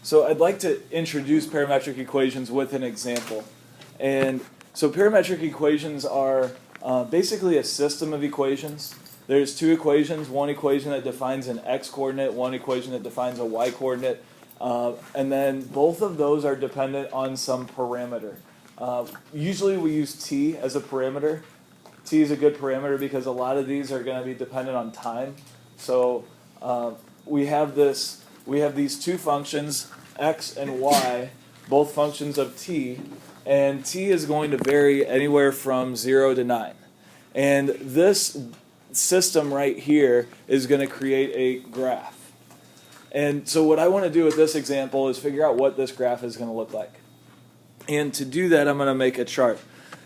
So I'd like to introduce parametric equations with an example. And so parametric equations are basically a system of equations. There's two equations, one equation that defines an x-coordinate, one equation that defines a y-coordinate, and then both of those are dependent on some parameter. Usually we use t as a parameter. T is a good parameter because a lot of these are going to be dependent on time. So we have these two functions, x and y, both functions of t, and t is going to vary anywhere from 0 to 9. And this system right here is going to create a graph. And so what I want to do with this example is figure out what this graph is going to look like. And to do that, I'm going to make a chart.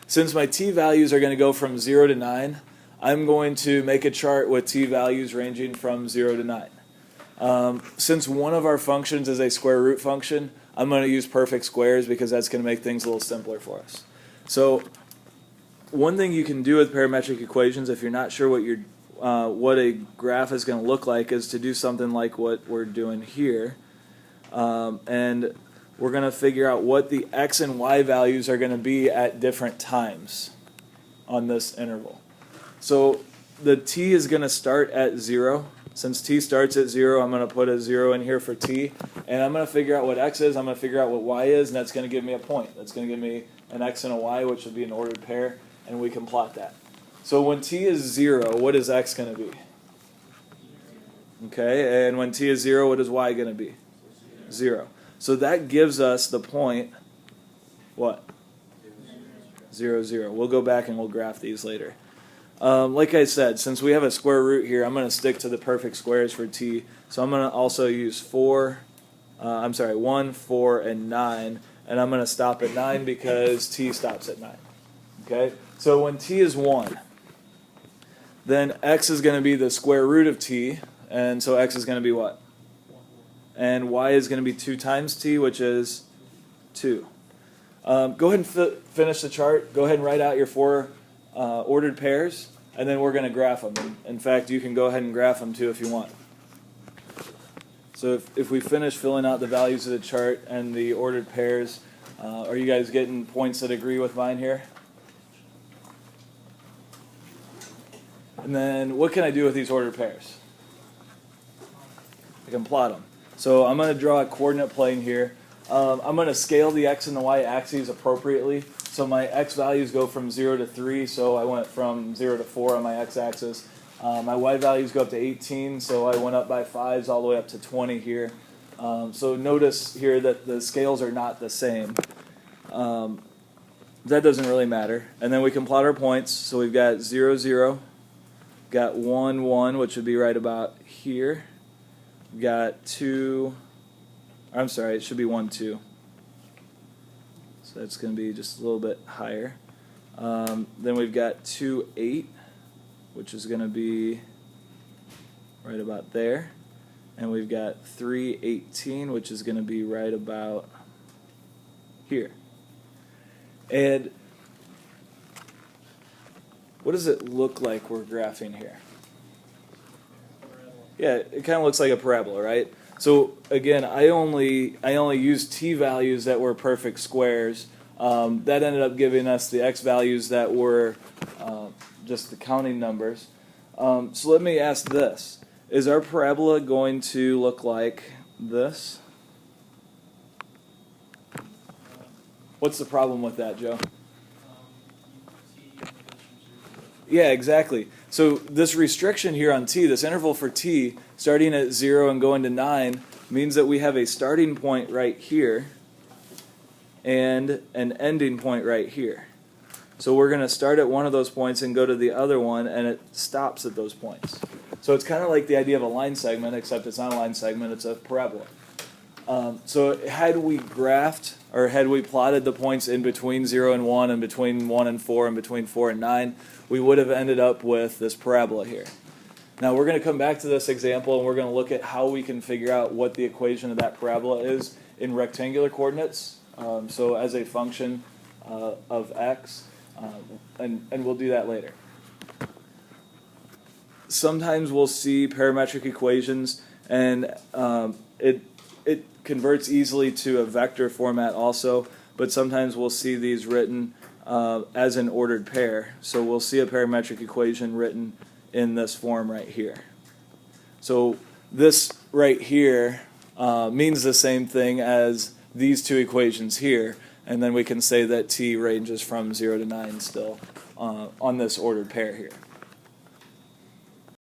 Since my t values are going to go from 0 to 9, I'm going to make a chart with t values ranging from 0 to 9. Since one of our functions is a square root function, I'm going to use perfect squares because that's going to make things a little simpler for us. So one thing you can do with parametric equations, if you're not sure what a graph is going to look like, is to do something like what we're doing here. And we're going to figure out what the x and y values are going to be at different times on this interval. So the t is going to start at 0. Since t starts at 0, I'm going to put a 0 in here for t, and I'm going to figure out what x is, I'm going to figure out what y is, and that's going to give me a point. That's going to give me an x and a y, which would be an ordered pair, and we can plot that. So when t is 0, what is x going to be? Okay, and when t is 0, what is y going to be? 0. So that gives us the point, what? 0, 0. We'll go back and we'll graph these later. Like I said, since we have a square root here, I'm going to stick to the perfect squares for t. So I'm going to also use 1, 4, and 9. And I'm going to stop at 9 because t stops at 9. Okay? So when t is 1, then x is going to be the square root of t. And so x is going to be what? And y is going to be 2 times t, which is 2. Go ahead and finish the chart. Go ahead and write out your 4 ordered pairs, and then we're going to graph them. In fact, you can go ahead and graph them too if you want. So if we finish filling out the values of the chart and the ordered pairs, are you guys getting points that agree with mine here? And then what can I do with these ordered pairs? I can plot them. So I'm going to draw a coordinate plane here. I'm going to scale the x and the y axes appropriately. So my x values go from 0 to 3, so I went from 0 to 4 on my x-axis. My y values go up to 18, so I went up by 5s all the way up to 20 here. So notice here that the scales are not the same. That doesn't really matter. And then we can plot our points. So we've got 0, 0, got 1, 1, which would be right about here. We've got 2, I'm sorry, it should be 1, 2. So that's going to be just a little bit higher. Then we've got 2, 8, which is going to be right about there. And we've got 3, 18, which is going to be right about here. And what does it look like we're graphing here? Yeah, it kind of looks like a parabola, right? So again, I only used t values that were perfect squares. That ended up giving us the x values that were just the counting numbers. So let me ask this. Is our parabola going to look like this? What's the problem with that, Joe? Yeah, exactly. So this restriction here on t, this interval for t, starting at 0 and going to 9, means that we have a starting point right here and an ending point right here. So we're going to start at one of those points and go to the other one, and it stops at those points. So it's kind of like the idea of a line segment, except it's not a line segment, it's a parabola. So had we graphed, or had we plotted the points in between 0 and 1, and between 1 and 4, and between 4 and 9, we would have ended up with this parabola here. Now we're going to come back to this example, and we're going to look at how we can figure out what the equation of that parabola is in rectangular coordinates, so as a function of x, and we'll do that later. Sometimes we'll see parametric equations, and it converts easily to a vector format also, but sometimes we'll see these written as an ordered pair. So we'll see a parametric equation written in this form right here. So this right here means the same thing as these two equations here, and then we can say that t ranges from 0 to 9 still on this ordered pair here.